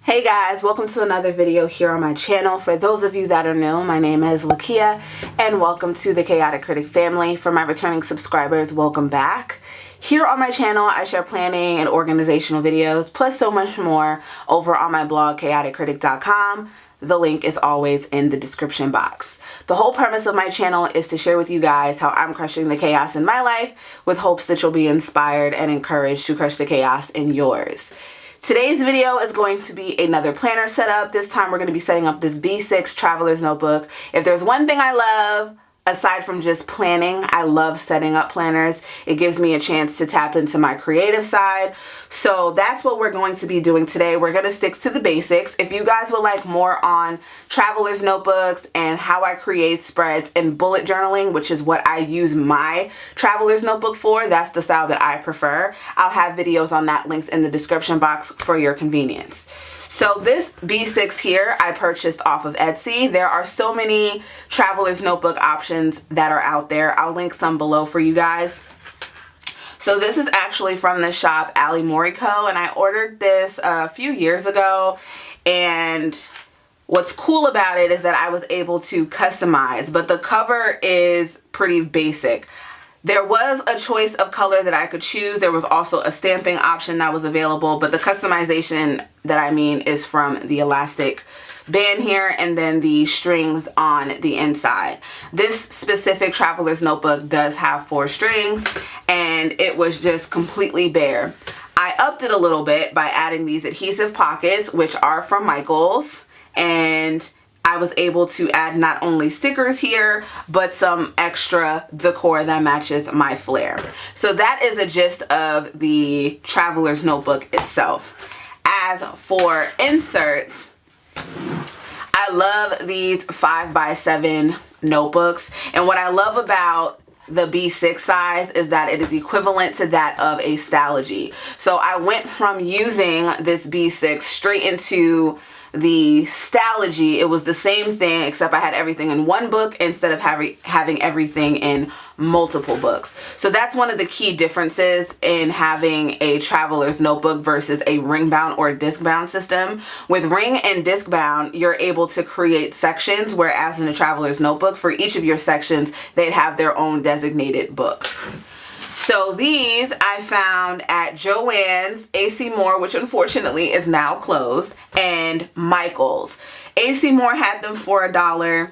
Hey guys, welcome to another video here on my channel. For those of you that are new, my name is Lakia and welcome to the Chaotic Critic family. For my returning subscribers, welcome back. Here on my channel, I share planning and organizational videos, plus so much more over on my blog, chaoticcritic.com. The link is always in the description box. The whole premise of my channel is to share with you guys how I'm crushing the chaos in my life with hopes that you'll be inspired and encouraged to crush the chaos in yours. Today's video is going to be another planner setup. This time we're going to be setting up this B6 Traveler's Notebook. If there's one thing I love, aside from just planning, I love setting up planners. It gives me a chance to tap into my creative side. So that's what we're going to be doing today. We're going to stick to the basics. If you guys would like more on Traveler's Notebooks and how I create spreads and bullet journaling, which is what I use my Traveler's Notebook for, that's the style that I prefer, I'll have videos on that, links in the description box for your convenience. So this B6 here I purchased off of Etsy. There are so many Traveler's Notebook options that are out there. I'll link some below for you guys. So this is actually from the shop Ali Moriko, and I ordered this a few years ago, and what's cool about it is that I was able to customize, but the cover is pretty basic. There was a choice of color that I could choose. There was also a stamping option that was available, but the customization that I mean is from the elastic band here and then the strings on the inside. This specific Traveler's Notebook does have 4 strings and it was just completely bare. I upped it a little bit by adding these adhesive pockets, which are from Michaels, and I was able to add not only stickers here, but some extra decor that matches my flair. So that is a gist of the Traveler's Notebook itself. As for inserts, I love these 5x7 notebooks. And what I love about the B6 size is that it is equivalent to that of a Stalogy. So I went from using this B6 straight into the Stalogy. It was the same thing, except I had everything in one book instead of having everything in multiple books. So that's one of the key differences in having a Traveler's Notebook versus a ring bound or disc bound system. With ring and disc bound, you're able to create sections, whereas in a Traveler's Notebook, for each of your sections, they'd have their own designated book. So these I found at Joann's, AC Moore, which unfortunately is now closed, and Michaels. AC Moore had them for $1.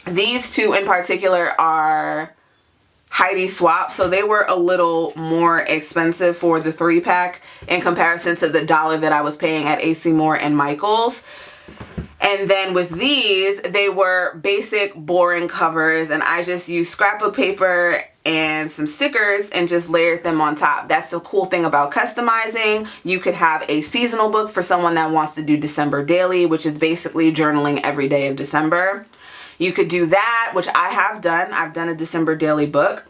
These two in particular are Heidi Swap, so they were a little more expensive for the 3-pack in comparison to the $1 that I was paying at AC Moore and Michaels. And then with these, they were basic, boring covers, and I just used scrapbook paper and some stickers and just layered them on top. That's the cool thing about customizing. You could have a seasonal book for someone that wants to do December daily, which is basically journaling every day of December. You could do that, which I have done. I've done a December daily book.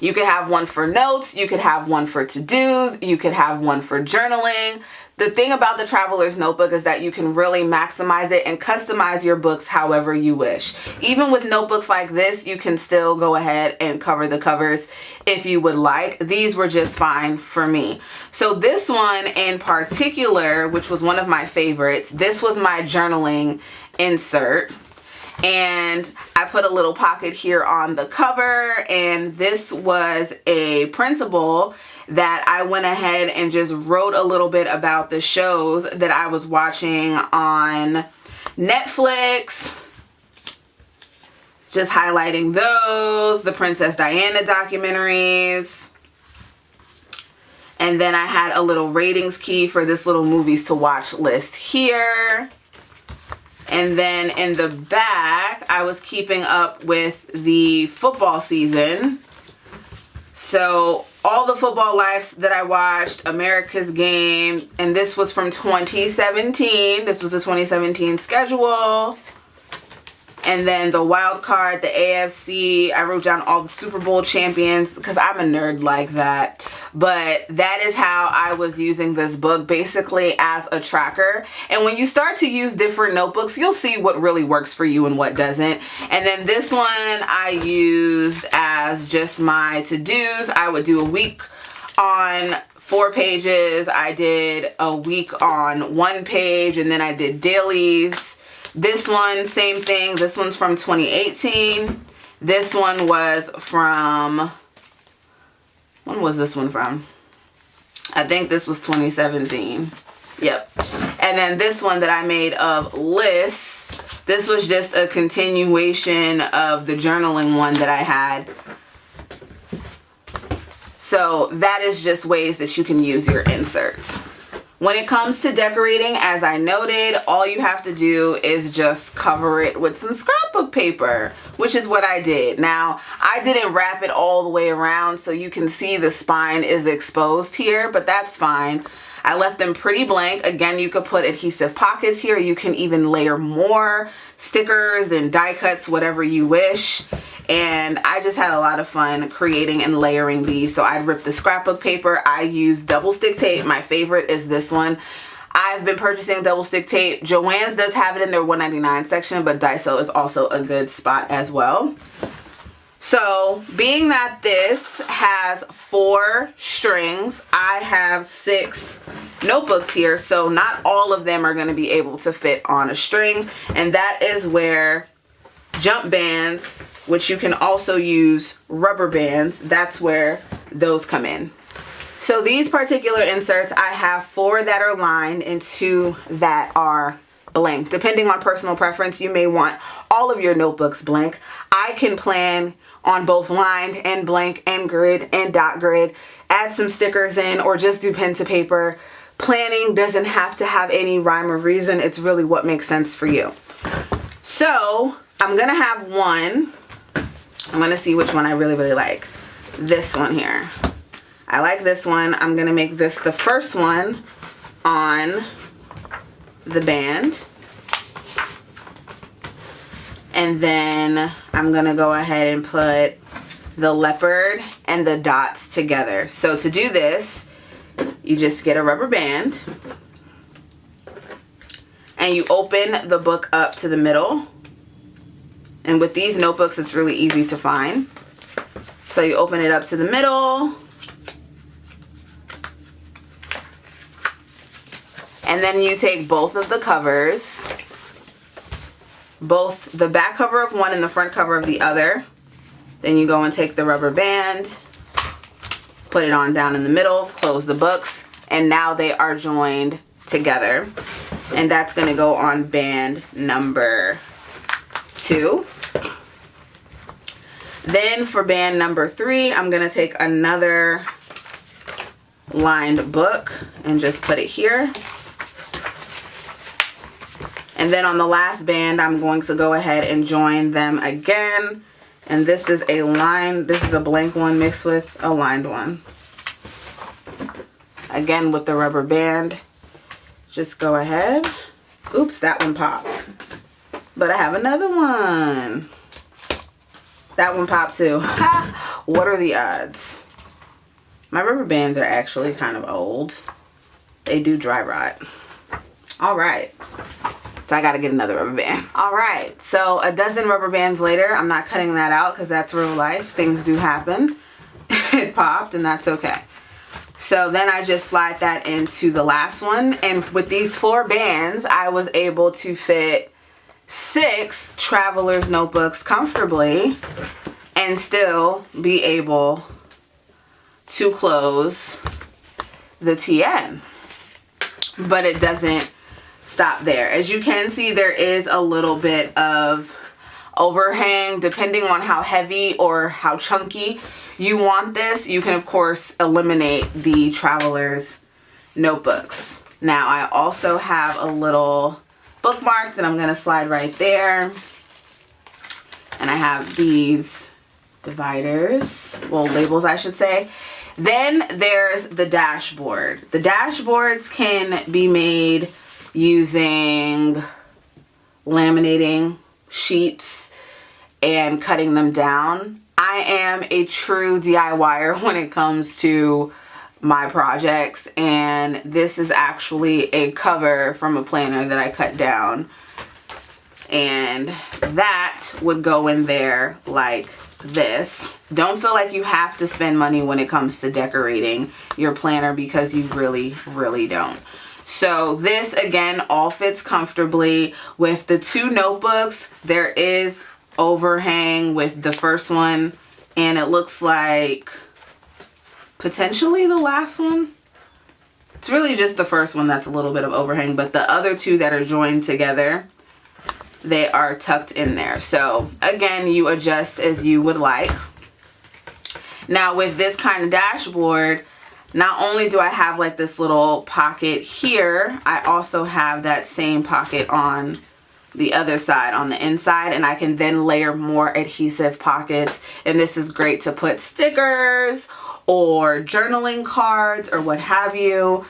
You could have one for notes. You could have one for to-dos. You could have one for journaling. The thing about the Traveler's Notebook is that you can really maximize it and customize your books however you wish. Even with notebooks like this, you can still go ahead and cover the covers if you would like. These were just fine for me. So this one in particular, which was one of my favorites, this was my journaling insert. And I put a little pocket here on the cover, and this was a printable that I went ahead and just wrote a little bit about the shows that I was watching on Netflix. Just highlighting those, the Princess Diana documentaries. And then I had a little ratings key for this little movies to watch list here. And then in the back, I was keeping up with the football season. So all the football lives that I watched, America's Game, and this was from 2017. This was the 2017 schedule. And then the wild card, the AFC, I wrote down all the Super Bowl champions because I'm a nerd like that. But that is how I was using this book, basically as a tracker. And when you start to use different notebooks, you'll see what really works for you and what doesn't. And then this one I used as just my to-dos. I would do a week on 4 pages. I did a week on 1 page, and then I did dailies. This one, same thing. This one's from 2018. This one was from, when was this one from? I think this was 2017. Yep. And then this one that I made of lists, this was just a continuation of the journaling one that I had. So that is just ways that you can use your inserts. When it comes to decorating, as I noted, all you have to do is just cover it with some scrapbook paper, which is what I did. Now, I didn't wrap it all the way around, so you can see the spine is exposed here, but that's fine. I left them pretty blank. Again, you could put adhesive pockets here. You can even layer more stickers and die cuts, whatever you wish. And I just had a lot of fun creating and layering these. So I ripped the scrapbook paper. I used double stick tape. My favorite is this one. I've been purchasing double stick tape. Joann's does have it in their $1.99 section, but Daiso is also a good spot as well. So being that this has 4 strings, I have 6 notebooks here, so not all of them are going to be able to fit on a string, and that is where jump bands, which you can also use rubber bands, that's where those come in. So these particular inserts, I have 4 that are lined and 2 that are blank. Depending on personal preference, you may want all of your notebooks blank. I can plan on both lined and blank and grid and dot grid, add some stickers in, or just do pen to paper. Planning doesn't have to have any rhyme or reason. It's really what makes sense for you. So I'm gonna have one. I'm gonna see which one I really like. This one here. I like this one. I'm gonna make this the first one on the band. And then I'm gonna go ahead and put the leopard and the dots together. So to do this, you just get a rubber band and you open the book up to the middle. And with these notebooks, it's really easy to find. So you open it up to the middle. And then you take both of the covers, both the back cover of one and the front cover of the other. Then you go and take the rubber band, put it on down in the middle, close the books, and now they are joined together. And that's going to go on band number 2. Then for band number 3, I'm going to take another lined book and just put it here. And then on the last band, I'm going to go ahead and join them again. And this is a line, this is a blank one mixed with a lined one. Again with the rubber band, just go ahead. Oops, that one popped. But I have another one. That one popped too. Ha! What are the odds? My rubber bands are actually kind of old. They do dry rot. All right. So I gotta get another rubber band. All right, so a dozen rubber bands later, I'm not cutting that out because that's real life. Things do happen. It popped and that's okay. So then I just slide that into the last one. And with these 4 bands, I was able to fit 6 traveler's notebooks comfortably and still be able to close the TN. But it doesn't stop there. As you can see, there is a little bit of overhang depending on how heavy or how chunky you want this. You can of course eliminate the traveler's notebooks. Now I also have a little bookmark that I'm going to slide right there, and I have these dividers, well, labels I should say. Then there's the dashboard. The dashboards can be made using laminating sheets and cutting them down. I am a true DIYer when it comes to my projects, and this is actually a cover from a planner that I cut down, and that would go in there like this. Don't feel like you have to spend money when it comes to decorating your planner, because you really, really don't. So this, again, all fits comfortably. With the 2 notebooks, there is overhang with the first one, and it looks like potentially the last one. It's really just the first one that's a little bit of overhang, but the other 2 that are joined together, they are tucked in there. So again, you adjust as you would like. Now with this kind of dashboard, not only do I have like this little pocket here, I also have that same pocket on the other side, on the inside, and I can then layer more adhesive pockets. And this is great to put stickers or journaling cards or what have you.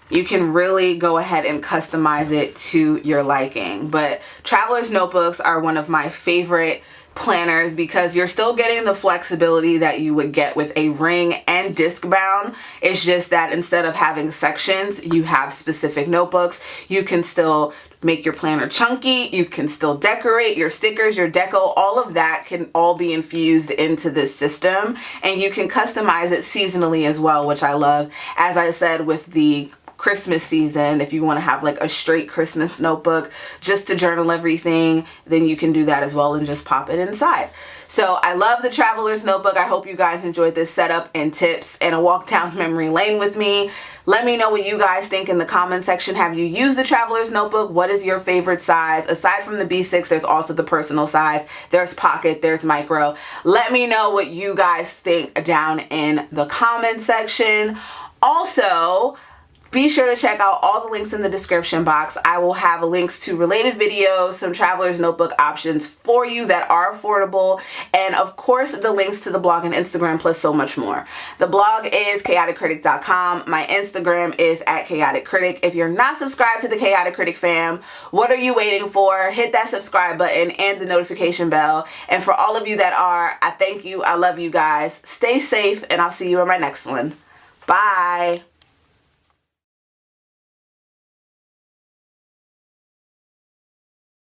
You can really go ahead and customize it to your liking. But Traveler's Notebooks are one of my favorite planners because you're still getting the flexibility that you would get with a ring and Discbound. It's just that instead of having sections, you have specific notebooks. You can still make your planner chunky. You can still decorate your stickers, your deco. All of that can all be infused into this system, and you can customize it seasonally as well, which I love. As I said, with the Christmas season, if you want to have like a straight Christmas notebook just to journal everything, then you can do that as well and just pop it inside. So I love the Traveler's Notebook. I hope you guys enjoyed this setup and tips and a walk down memory lane with me. Let me know what you guys think in the comment section. Have you used the Traveler's Notebook? What is your favorite size? Aside from the B6, there's also the personal size. There's pocket, there's micro. Let me know what you guys think down in the comment section. Also, be sure to check out all the links in the description box. I will have links to related videos, some Traveler's Notebook options for you that are affordable, and of course the links to the blog and Instagram, plus so much more. The blog is chaoticcritic.com. My Instagram is @chaoticcritic. If you're not subscribed to the Chaotic Critic fam, what are you waiting for? Hit that subscribe button and the notification bell. And for all of you that are, I thank you. I love you guys. Stay safe, and I'll see you in my next one. Bye.